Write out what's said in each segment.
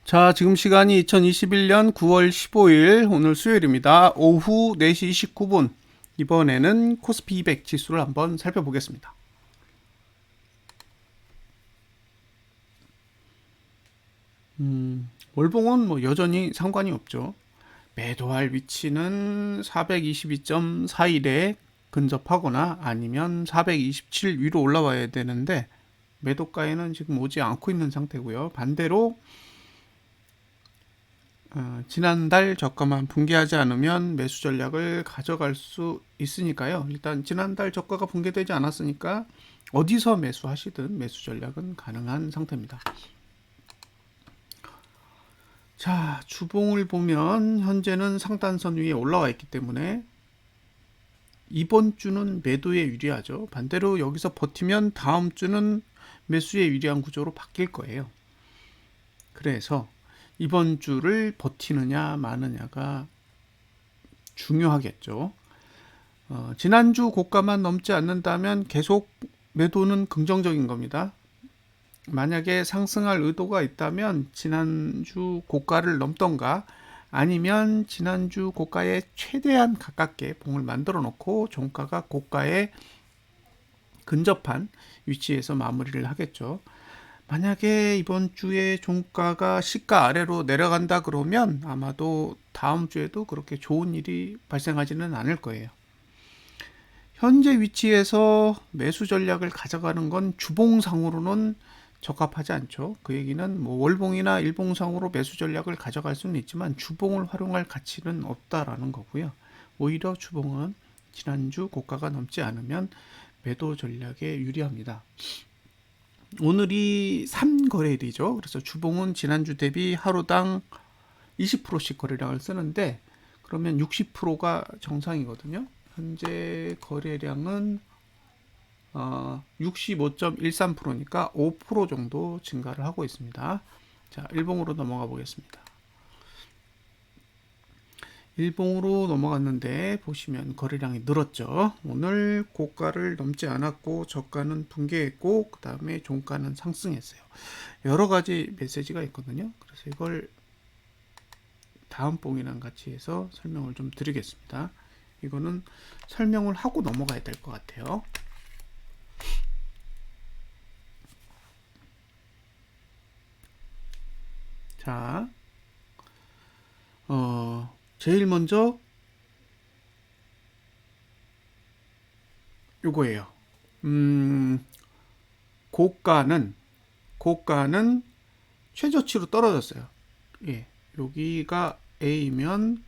자, 지금 시간이 2021년 9월 15일, 오늘 수요일입니다. 오후 4시 29분. 이번에는 코스피 200 지수를 한번 살펴보겠습니다. 월봉은 뭐 여전히 상관이 없죠. 매도할 위치는 422.41에 근접하거나 아니면 427 위로 올라와야 되는데 매도가에는 지금 오지 않고 있는 상태고요. 반대로 지난달 저가만 붕괴하지 않으면 매수 전략을 가져갈 수 있으니까요. 일단 지난달 저가가 붕괴되지 않았으니까 어디서 매수하시든 매수 전략은 가능한 상태입니다. 자, 주봉을 보면 현재는 상단선 위에 올라와 있기 때문에 이번 주는 매도에 유리하죠. 반대로 여기서 버티면 다음 주는 매수에 유리한 구조로 바뀔 거예요. 그래서 이번 주를 버티느냐 마느냐가 중요하겠죠. 지난주 고가만 넘지 않는다면 계속 매도는 긍정적인 겁니다. 만약에 상승할 의도가 있다면 지난주 고가를 넘던가 아니면 지난주 고가에 최대한 가깝게 봉을 만들어 놓고 종가가 고가에 근접한 위치에서 마무리를 하겠죠. 만약에 이번 주에 종가가 시가 아래로 내려간다 그러면 아마도 다음 주에도 그렇게 좋은 일이 발생하지는 않을 거예요. 현재 위치에서 매수 전략을 가져가는 건 주봉상으로는 적합하지 않죠. 그 얘기는 뭐 월봉이나 일봉상으로 매수 전략을 가져갈 수는 있지만 주봉을 활용할 가치는 없다라는 거고요. 오히려 주봉은 지난주 고가가 넘지 않으면 매도 전략에 유리합니다. 오늘이 3거래일이죠. 그래서 주봉은 지난주 대비 하루당 20%씩 거래량을 쓰는데 그러면 60%가 정상이거든요. 현재 거래량은 65.13%니까 5% 정도 증가를 하고 있습니다. 자, 일봉으로 넘어가 보겠습니다. 일봉으로 넘어갔는데 보시면 거래량이 늘었죠. 오늘 고가를 넘지 않았고 저가는 붕괴했고 그 다음에 종가는 상승했어요. 여러 가지 메시지가 있거든요. 그래서 이걸 다음 봉이랑 같이 해서 설명을 좀 드리겠습니다. 이거는 설명을 하고 넘어가야 될 것 같아요. 자, 제일 먼저 요거예요. 고가는 최저치로 떨어졌어요. 예, 여기가 A면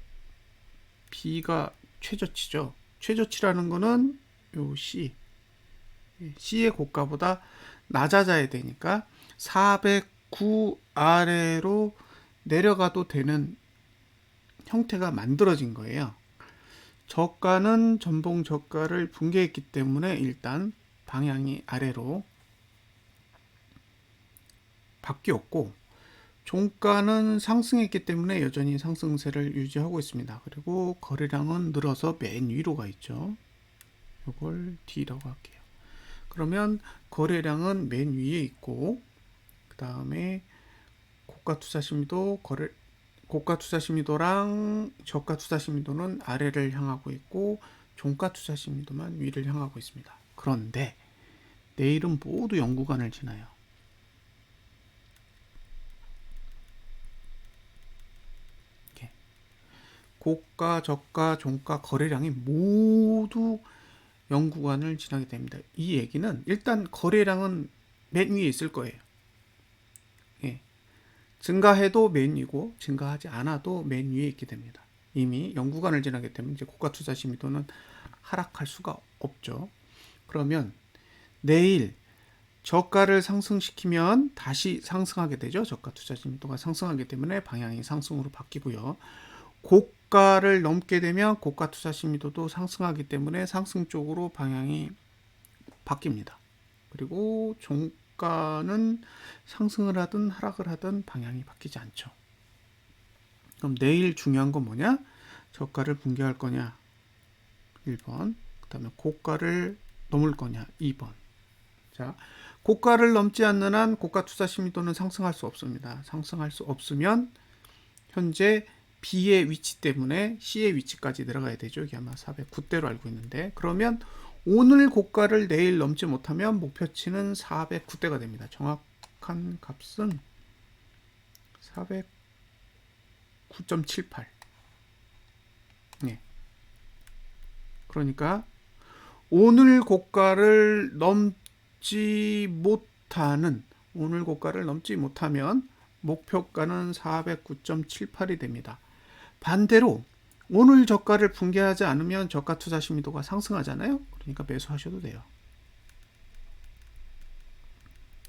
B가 최저치죠. 최저치라는 거는 요 C의 고가보다 낮아져야 되니까 409 아래로 내려가도 되는 형태가 만들어진 거예요. 저가는 전봉 저가를 붕괴했기 때문에 일단 방향이 아래로 바뀌었고 종가는 상승했기 때문에 여전히 상승세를 유지하고 있습니다. 그리고 거래량은 늘어서 맨 위로 가 있죠. 이걸 D라고 할게요. 그러면 거래량은 맨 위에 있고 그 다음에 고가 투자 심리도랑 저가 투자 심리도는 아래를 향하고 있고 종가 투자 심리도만 위를 향하고 있습니다. 그런데 내일은 모두 연구간을 지나요. 이렇게 고가, 저가, 종가 거래량이 모두 연구간을 지나게 됩니다. 이 얘기는 일단 거래량은 맨 위에 있을 거예요. 예. 증가해도 맨 위고 증가하지 않아도 맨 위에 있게 됩니다. 이미 연구간을 지나기 때문에 이제 고가 투자 심리도는 하락할 수가 없죠. 그러면 내일 저가를 상승시키면 다시 상승하게 되죠. 저가 투자 심리도가 상승하기 때문에 방향이 상승으로 바뀌고요. 고가를 넘게 되면 고가 투자 심리도도 상승하기 때문에 상승 쪽으로 방향이 바뀝니다. 그리고 종가는 상승을 하든 하락을 하든 방향이 바뀌지 않죠. 그럼 내일 중요한 건 뭐냐? 저가를 붕괴할 거냐? 1번. 그 다음에 고가를 넘을 거냐? 2번. 자, 고가를 넘지 않는 한 고가 투자 심리도는 상승할 수 없습니다. 상승할 수 없으면 현재 B의 위치 때문에 C의 위치까지 내려가야 되죠. 이게 아마 409대로 알고 있는데, 그러면 오늘 고가를 내일 넘지 못하면 목표치는 409대가 됩니다. 정확한 값은 409.78. 네. 그러니까 오늘 고가를 넘지 못하면 목표가는 409.78이 됩니다. 반대로 오늘 저가를 붕괴하지 않으면 저가 투자 심리도가 상승하잖아요. 그러니까 매수하셔도 돼요.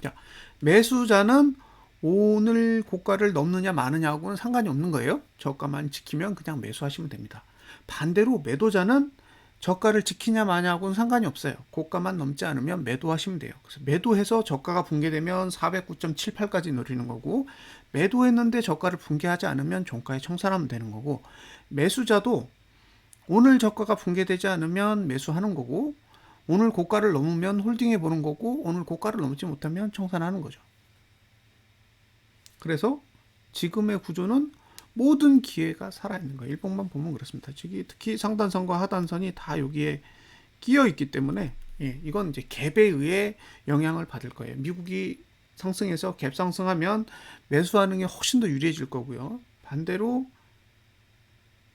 자, 매수자는 오늘 고가를 넘느냐 마느냐하고는 상관이 없는 거예요. 저가만 지키면 그냥 매수하시면 됩니다. 반대로 매도자는 저가를 지키냐 마냐하고는 상관이 없어요. 고가만 넘지 않으면 매도하시면 돼요. 그래서 매도해서 저가가 붕괴되면 409.78까지 노리는 거고, 매도했는데 저가를 붕괴하지 않으면 종가에 청산하면 되는 거고, 매수자도 오늘 저가가 붕괴되지 않으면 매수하는 거고, 오늘 고가를 넘으면 홀딩해 보는 거고, 오늘 고가를 넘지 못하면 청산하는 거죠. 그래서 지금의 구조는 모든 기회가 살아있는 거예요. 일봉만 보면 그렇습니다. 특히 상단선과 하단선이 다 여기에 끼어 있기 때문에, 이건 이제 갭에 의해 영향을 받을 거예요. 미국이 상승해서 갭 상승하면 매수하는 게 훨씬 더 유리해질 거고요. 반대로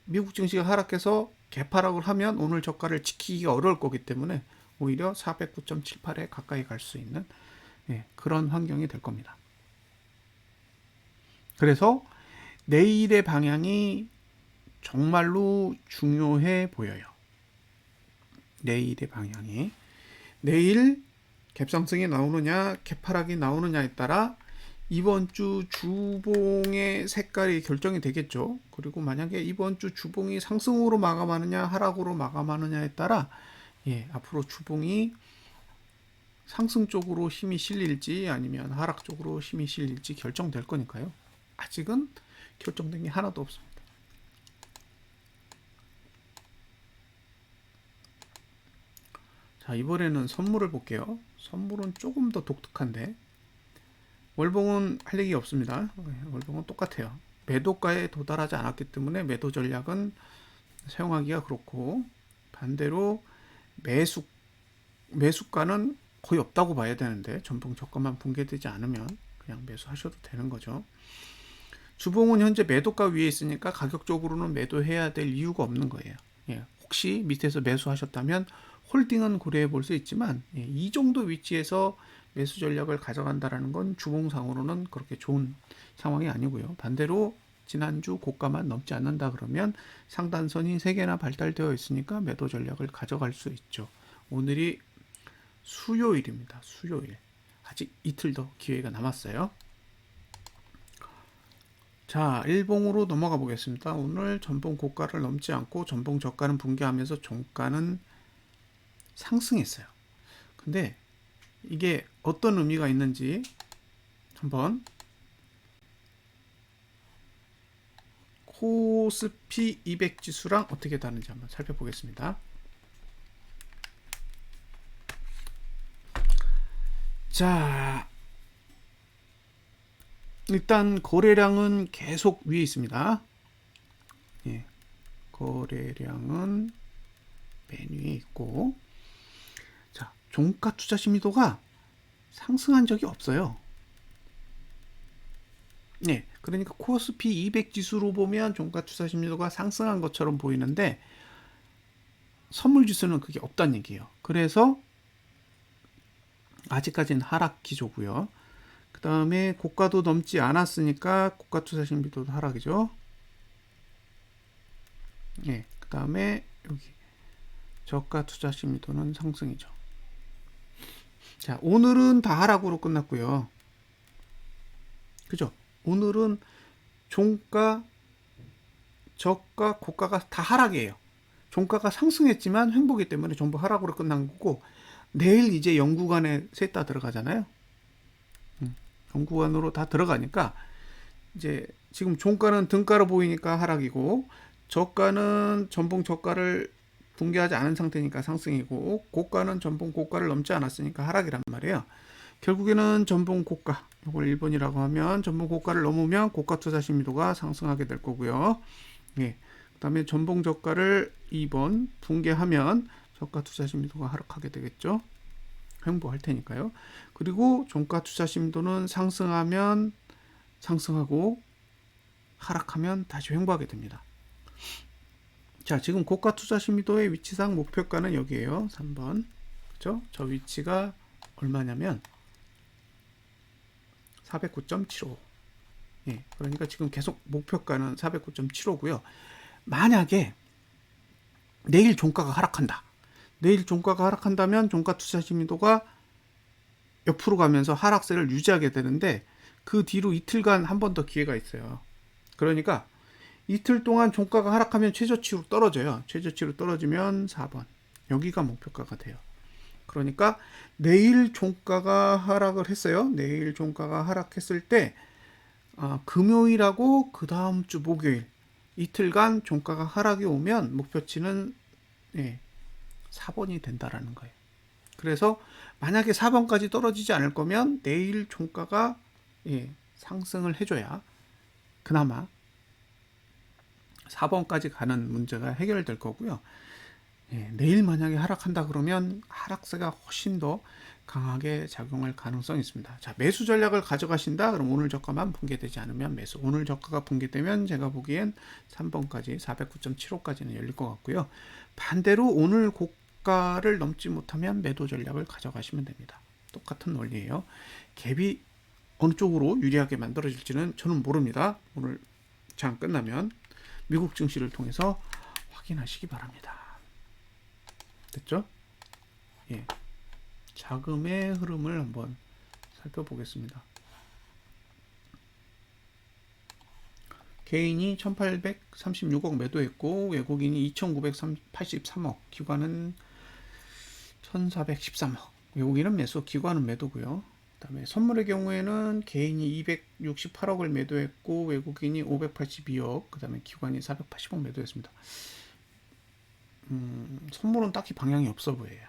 미국 증시가 하락해서 갭 하락을 하면 오늘 저가를 지키기가 어려울 거기 때문에 오히려 409.78에 가까이 갈 수 있는 그런 환경이 될 겁니다. 그래서 내일의 방향이 정말로 중요해 보여요. 내일의 방향이. 내일 갭상승이 나오느냐 갭하락이 나오느냐에 따라 이번 주 주봉의 색깔이 결정이 되겠죠. 그리고 만약에 이번 주 주봉이 상승으로 마감하느냐 하락으로 마감하느냐에 따라 앞으로 주봉이 상승 쪽으로 힘이 실릴지 아니면 하락 쪽으로 힘이 실릴지 결정될 거니까요. 아직은 결정된 게 하나도 없습니다. 자, 이번에는 선물을 볼게요. 선물은 조금 더 독특한데, 월봉은 할 얘기 없습니다. 월봉은 똑같아요. 매도가에 도달하지 않았기 때문에 매도 전략은 사용하기가 그렇고, 반대로 매수가는 거의 없다고 봐야 되는데, 전봉 저가만 붕괴되지 않으면 그냥 매수하셔도 되는 거죠. 주봉은 현재 매도가 위에 있으니까 가격적으로는 매도해야 될 이유가 없는 거예요. 혹시 밑에서 매수하셨다면 홀딩은 고려해 볼 수 있지만, 이 정도 위치에서 매수 전략을 가져간다는 건 주봉상으로는 그렇게 좋은 상황이 아니고요. 반대로 지난주 고가만 넘지 않는다 그러면 상단선이 3개나 발달되어 있으니까 매도 전략을 가져갈 수 있죠. 오늘이 수요일입니다. 수요일. 아직 이틀 더 기회가 남았어요. 자, 일봉으로 넘어가 보겠습니다. 오늘 전봉 고가를 넘지 않고 전봉 저가는 붕괴하면서 종가는 상승했어요. 근데 이게 어떤 의미가 있는지 한번 코스피 200 지수랑 어떻게 다른지 한번 살펴보겠습니다. 자, 일단 거래량은 계속 위에 있습니다. 거래량은 맨 위에 있고, 자, 종가 투자 심리도가 상승한 적이 없어요. 그러니까 코스피 200 지수로 보면 종가 투자 심리도가 상승한 것처럼 보이는데 선물 지수는 그게 없다는 얘기예요. 그래서 아직까지는 하락 기조고요. 그 다음에 고가도 넘지 않았으니까 고가 투자 심리도도 하락이죠. 그 다음에 여기 저가 투자 심리도는 상승이죠. 자, 오늘은 다 하락으로 끝났고요. 그죠? 오늘은 종가, 저가, 고가가 다 하락이에요. 종가가 상승했지만 횡보기 때문에 전부 하락으로 끝난 거고, 내일 이제 연구간에 셋 다 들어가잖아요. 연구간으로 다 들어가니까 이제 지금 종가는 등가로 보이니까 하락이고, 저가는 전봉 저가를 붕괴하지 않은 상태니까 상승이고, 고가는 전봉 고가를 넘지 않았으니까 하락이란 말이에요. 결국에는 전분 고가, 이걸 1번이라고 하면 전분 고가를 넘으면 고가 투자 심리도가 상승하게 될 거고요. 예. 그다음에 전분 저가를 2번 붕괴하면 저가 투자 심리도가 하락하게 되겠죠. 횡보할 테니까요. 그리고 종가 투자 심리도는 상승하면 상승하고 하락하면 다시 횡보하게 됩니다. 자, 지금 고가 투자 심리도의 위치상 목표가는 여기에요. 3번. 그렇죠? 저 위치가 얼마냐면 409.75. 예, 그러니까 지금 계속 목표가는 409.75고요. 만약에 내일 종가가 하락한다. 내일 종가가 하락한다면 종가 투자 심리도가 옆으로 가면서 하락세를 유지하게 되는데 그 뒤로 이틀간 한 번 더 기회가 있어요. 그러니까 이틀 동안 종가가 하락하면 최저치로 떨어져요. 최저치로 떨어지면 4번. 여기가 목표가가 돼요. 그러니까 내일 종가가 하락을 했어요. 내일 종가가 하락했을 때 금요일하고 그 다음 주 목요일 이틀간 종가가 하락이 오면 목표치는 4번이 된다라는 거예요. 그래서 만약에 4번까지 떨어지지 않을 거면 내일 종가가 상승을 해줘야 그나마 4번까지 가는 문제가 해결될 거고요. 내일 만약에 하락한다 그러면 하락세가 훨씬 더 강하게 작용할 가능성이 있습니다. 자, 매수 전략을 가져가신다. 그럼 오늘 저가만 붕괴되지 않으면 매수. 오늘 저가가 붕괴되면 제가 보기엔 3번까지 409.75까지는 열릴 것 같고요. 반대로 오늘 고가를 넘지 못하면 매도 전략을 가져가시면 됩니다. 똑같은 원리예요. 갭이 어느 쪽으로 유리하게 만들어질지는 저는 모릅니다. 오늘 장 끝나면 미국 증시를 통해서 확인하시기 바랍니다. 됐죠? 예. 자금의 흐름을 한번 살펴보겠습니다. 개인이 1836억 매도했고 외국인이 2983억, 기관은 1413억. 외국인은 매수, 기관은 매도고요. 그다음에 선물의 경우에는 개인이 268억을 매도했고 외국인이 582억, 그다음에 기관이 480억 매도했습니다. 선물은 딱히 방향이 없어 보여요.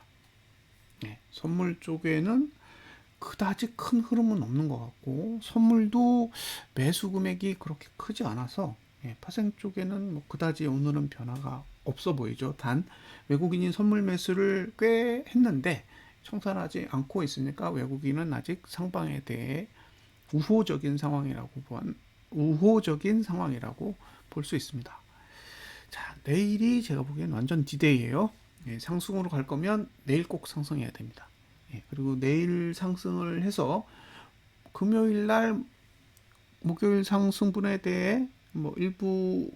선물 쪽에는 그다지 큰 흐름은 없는 것 같고 선물도 매수 금액이 그렇게 크지 않아서 파생 쪽에는 뭐 그다지 오늘은 변화가 없어 보이죠. 단 외국인이 선물 매수를 꽤 했는데 청산하지 않고 있으니까 외국인은 아직 상방에 대해 우호적인 상황이라고 볼 수 있습니다. 자, 내일이 제가 보기엔 완전 디데이예요. 상승으로 갈 거면 내일 꼭 상승해야 됩니다. 그리고 내일 상승을 해서 금요일 날 목요일 상승분에 대해 뭐 일부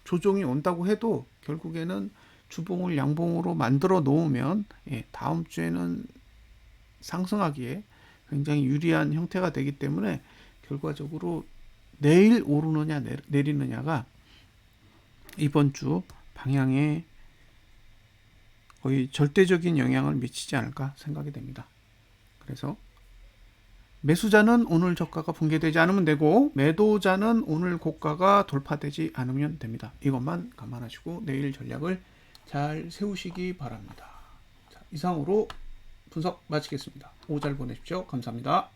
조정이 온다고 해도 결국에는 주봉을 양봉으로 만들어 놓으면 다음 주에는 상승하기에 굉장히 유리한 형태가 되기 때문에 결과적으로 내일 오르느냐 내리느냐가 이번 주 방향에 거의 절대적인 영향을 미치지 않을까 생각이 됩니다. 그래서 매수자는 오늘 저가가 붕괴되지 않으면 되고 매도자는 오늘 고가가 돌파되지 않으면 됩니다. 이것만 감안하시고 내일 전략을 잘 세우시기 바랍니다. 자, 이상으로 분석 마치겠습니다. 오후 잘 보내십시오. 감사합니다.